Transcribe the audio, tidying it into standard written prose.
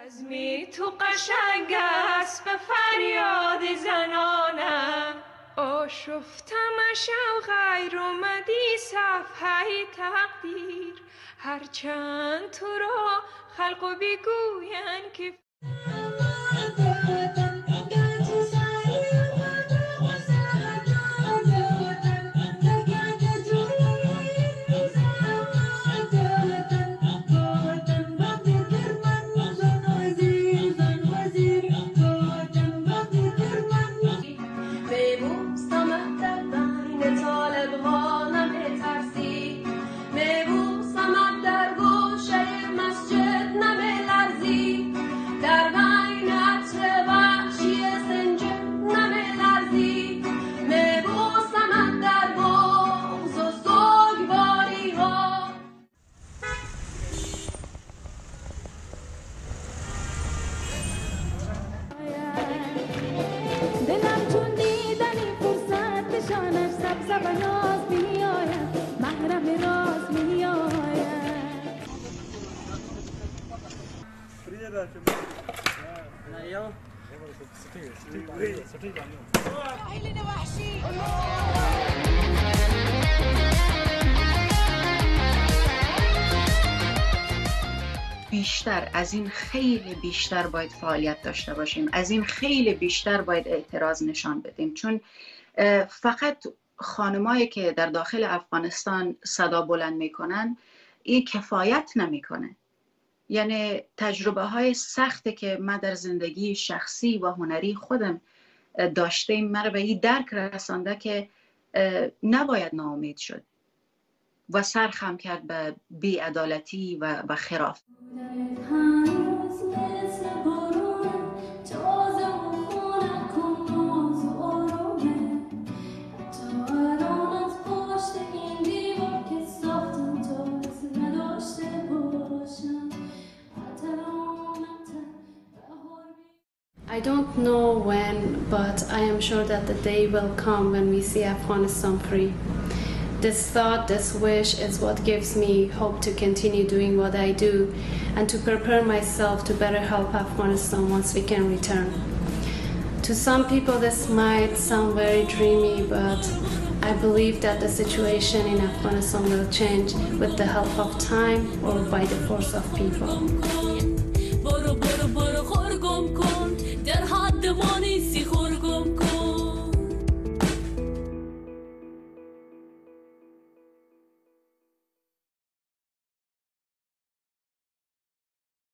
بزمی تو قشنگ است به فریاد زنانم، آشفتم اشو غیر اومدی صفحه تقدیر، هرچند تو را خلق بگوین که بیشتر از این خیلی بیشتر باید فعالیت داشته باشیم، از این خیلی بیشتر باید اعتراض نشان بدیم، چون فقط خانمایی که در داخل افغانستان صدا بلند میکنن این کفایت نمیکنه. یعنی تجربه های سختی که من در زندگی شخصی و هنری خودم داشتیم مرا به این درک رسانده که نباید ناامید شد و سر خم کرد به بی‌عدالتی و خراف. I don't know when, but I am sure that the day will come when we see Afghanistan free. This thought, this wish is what gives me hope to continue doing what I do and to prepare myself to better help Afghanistan once we can return. To some people this might sound very dreamy, but I believe that the situation in Afghanistan will change with the help of time or by the force of people.